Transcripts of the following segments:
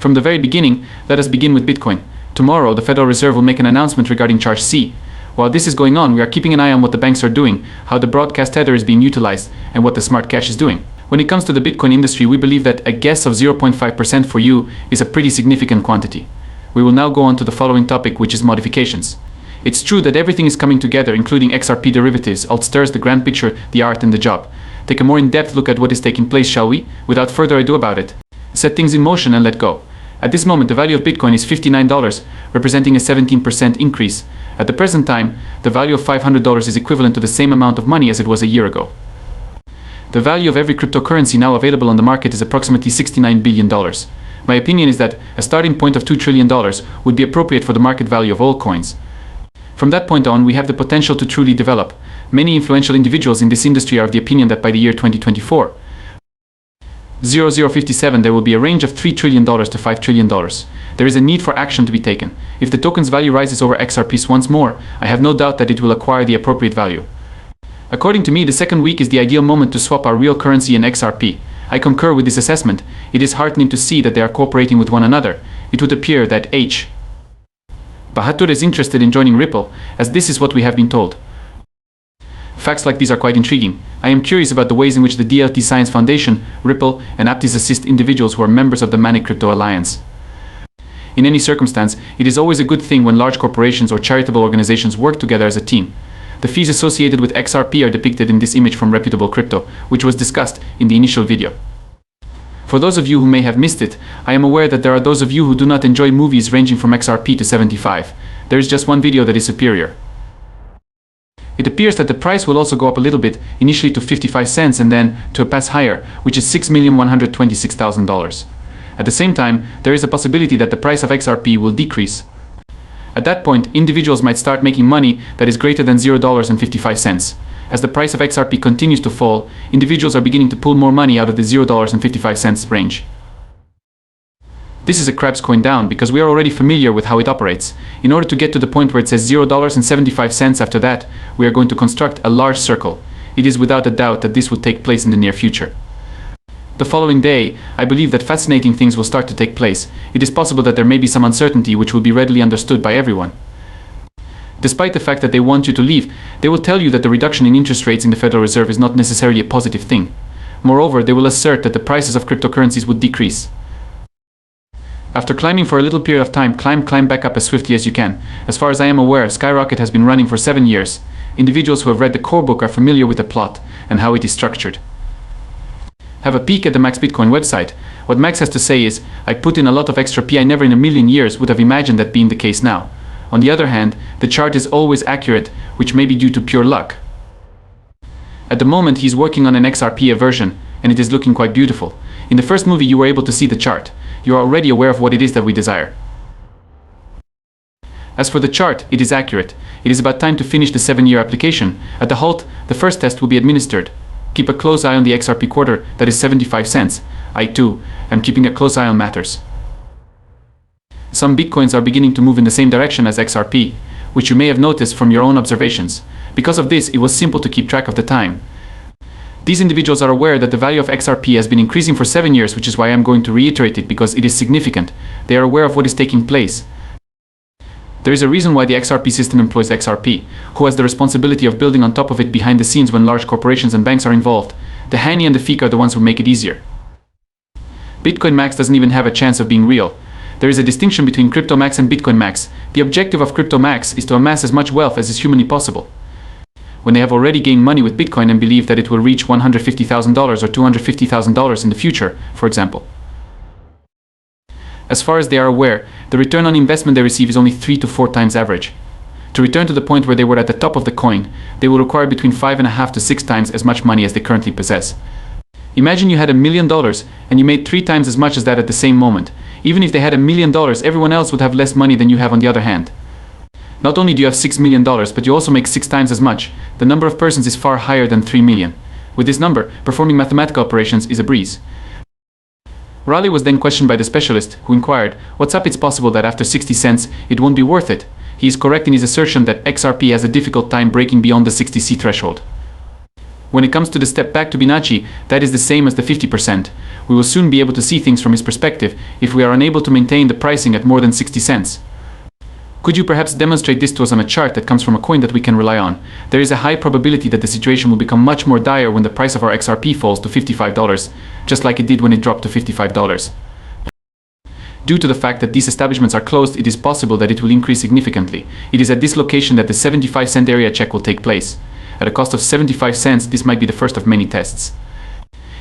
From the very beginning, let us begin with Bitcoin. Tomorrow, the Federal Reserve will make an announcement regarding Charge C. While this is going on, we are keeping an eye on what the banks are doing, how the broadcast tether is being utilized, and what the smart cash is doing. When it comes to the Bitcoin industry, we believe that a guess of 0.5% for you is a pretty significant quantity. We will now go on to the following topic, which is modifications. It's true that everything is coming together, including XRP derivatives, Alt.Thankx, the grand picture, the art, and the job. Take a more in-depth look at what is taking place, shall we? Without further ado about it. Set things in motion and let go. At this moment, the value of Bitcoin is $59, representing a 17% increase. At the present time, the value of $500 is equivalent to the same amount of money as it was a year ago. The value of every cryptocurrency now available on the market is approximately $69 billion. My opinion is that a starting point of $2 trillion would be appropriate for the market value of all coins. From that point on, we have the potential to truly develop. Many influential individuals in this industry are of the opinion that by the year 2024, 0057, there will be a range of $3 trillion to $5 trillion. There is a need for action to be taken. If the token's value rises over XRP once more, I have no doubt that it will acquire the appropriate value. According to me, the second week is the ideal moment to swap our real currency and XRP. I concur with this assessment. It is heartening to see that they are cooperating with one another. It would appear that H. Bahadur is interested in joining Ripple, as this is what we have been told. Facts like these are quite intriguing. I am curious about the ways in which the DLT Science Foundation, Ripple, and Aptis assist individuals who are members of the Manic Crypto Alliance. In any circumstance, it is always a good thing when large corporations or charitable organizations work together as a team. The fees associated with XRP are depicted in this image from Reputable Crypto, which was discussed in the initial video. For those of you who may have missed it, I am aware that there are those of you who do not enjoy movies ranging from XRP to 75. There is just one video that is superior. It appears that the price will also go up a little bit, initially to 55 cents and then to a pass higher, which is $6,126,000. At the same time, there is a possibility that the price of XRP will decrease. At that point, individuals might start making money that is greater than $0.55. As the price of XRP continues to fall, individuals are beginning to pull more money out of the $0.55 range. This is a crab's coin down because we are already familiar with how it operates. In order to get to the point where it says $0.75 after that, we are going to construct a large circle. It is without a doubt that this will take place in the near future. The following day, I believe that fascinating things will start to take place. It is possible that there may be some uncertainty which will be readily understood by everyone. Despite the fact that they want you to leave, they will tell you that the reduction in interest rates in the Federal Reserve is not necessarily a positive thing. Moreover, they will assert that the prices of cryptocurrencies would decrease. After climbing for a little period of time, climb back up as swiftly as you can. As far as I am aware, Skyrocket has been running for 7 years. Individuals who have read the core book are familiar with the plot and how it is structured. Have a peek at the Max Bitcoin website. What Max has to say is, I put in a lot of XRP. I never in a million years would have imagined that being the case now. On the other hand, the chart is always accurate, which may be due to pure luck. At the moment, he's working on an XRP version, and it is looking quite beautiful. In the first movie, you were able to see the chart. You are already aware of what it is that we desire. As for the chart, it is accurate. It is about time to finish the 7-year application. At the halt, the first test will be administered. Keep a close eye on the XRP quarter, that is 75 cents. I too am keeping a close eye on matters. Some Bitcoins are beginning to move in the same direction as XRP, which you may have noticed from your own observations. Because of this, it was simple to keep track of the time. These individuals are aware that the value of XRP has been increasing for 7 years, which is why I am going to reiterate it because it is significant. They are aware of what is taking place. There is a reason why the XRP system employs XRP, who has the responsibility of building on top of it behind the scenes when large corporations and banks are involved. The Hani and the Fik are the ones who make it easier. Bitcoin Max doesn't even have a chance of being real. There is a distinction between Crypto Max and Bitcoin Max. The objective of Crypto Max is to amass as much wealth as is humanly possible. When they have already gained money with Bitcoin and believe that it will reach $150,000 or $250,000 in the future, for example. As far as they are aware, the return on investment they receive is only 3 to 4 times average. To return to the point where they were at the top of the coin, they will require between 5.5 to 6 times as much money as they currently possess. Imagine you had $1 million and you made 3 times as much as that at the same moment. Even if they had $1 million, everyone else would have less money than you have on the other hand. Not only do you have $6 million, but you also make 6 times as much. The number of persons is far higher than 3 million. With this number, performing mathematical operations is a breeze. Raleigh was then questioned by the specialist, who inquired, "What's up? It's possible that after 60 cents, it won't be worth it." He is correct in his assertion that XRP has a difficult time breaking beyond the 60C threshold. When it comes to the step back to Binachi, that is the same as the 50%. We will soon be able to see things from his perspective if we are unable to maintain the pricing at more than 60 cents. Could you perhaps demonstrate this to us on a chart that comes from a coin that we can rely on? There is a high probability that the situation will become much more dire when the price of our XRP falls to $55, just like it did when it dropped to $55. Due to the fact that these establishments are closed, it is possible that it will increase significantly. It is at this location that the 75-cent area check will take place. At a cost of 75 cents, this might be the first of many tests.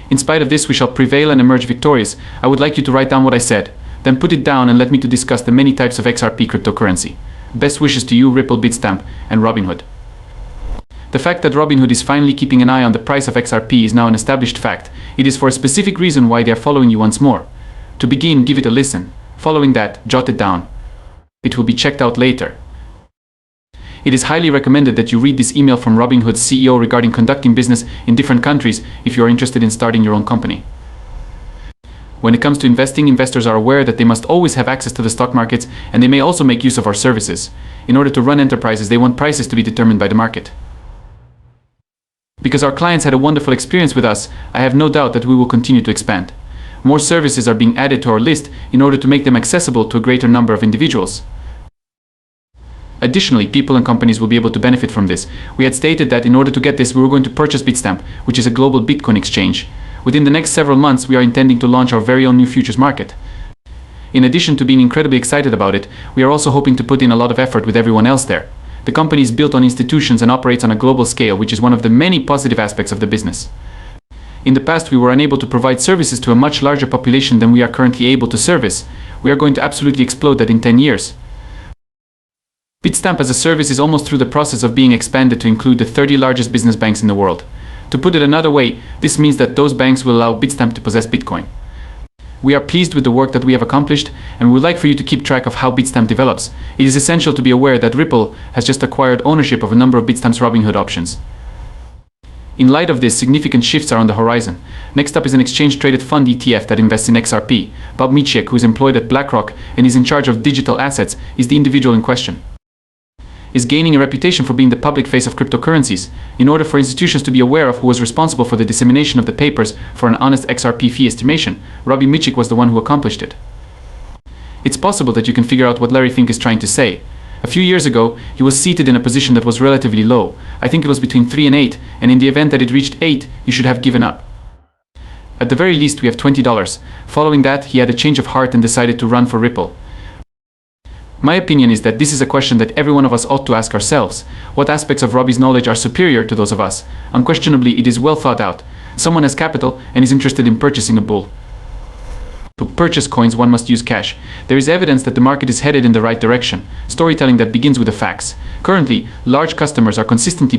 In spite of this, we shall prevail and emerge victorious. I would like you to write down what I said. Then put it down and let me to discuss the many types of XRP cryptocurrency. Best wishes to you, Ripple, Bitstamp, and Robinhood. The fact that Robinhood is finally keeping an eye on the price of XRP is now an established fact. It is for a specific reason why they are following you once more. To begin, give it a listen. Following that, jot it down. It will be checked out later. It is highly recommended that you read this email from Robinhood's CEO regarding conducting business in different countries if you are interested in starting your own company. When it comes to investing, investors are aware that they must always have access to the stock markets, and they may also make use of our services. In order to run enterprises, they want prices to be determined by the market. Because our clients had a wonderful experience with us, I have no doubt that we will continue to expand. More services are being added to our list in order to make them accessible to a greater number of individuals. Additionally, people and companies will be able to benefit from this. We had stated that in order to get this, we were going to purchase Bitstamp, which is a global Bitcoin exchange. Within the next several months, we are intending to launch our very own new futures market. In addition to being incredibly excited about it, we are also hoping to put in a lot of effort with everyone else there. The company is built on institutions and operates on a global scale, which is one of the many positive aspects of the business. In the past, we were unable to provide services to a much larger population than we are currently able to service. We are going to absolutely explode that in 10 years. Bitstamp as a service is almost through the process of being expanded to include the 30 largest business banks in the world. To put it another way, this means that those banks will allow Bitstamp to possess Bitcoin. We are pleased with the work that we have accomplished, and we would like for you to keep track of how Bitstamp develops. It is essential to be aware that Ripple has just acquired ownership of a number of Bitstamp's Robinhood options. In light of this, significant shifts are on the horizon. Next up is an exchange-traded fund ETF that invests in XRP. Bob Michek, who is employed at BlackRock and is in charge of digital assets, is the individual in question. Is gaining a reputation for being the public face of cryptocurrencies. In order for institutions to be aware of who was responsible for the dissemination of the papers for an honest XRP fee estimation, Robbie Michik was the one who accomplished it. It's possible that you can figure out what Larry Fink is trying to say. A few years ago, he was seated in a position that was relatively low. I think it was between 3 and 8, and in the event that it reached 8, you should have given up. At the very least, we have $20. Following that, he had a change of heart and decided to run for Ripple. My opinion is that this is a question that every one of us ought to ask ourselves. What aspects of Robbie's knowledge are superior to those of us? Unquestionably, it is well thought out. Someone has capital and is interested in purchasing a bull. To purchase coins, one must use cash. There is evidence that the market is headed in the right direction. Storytelling that begins with the facts. Currently, large customers are consistently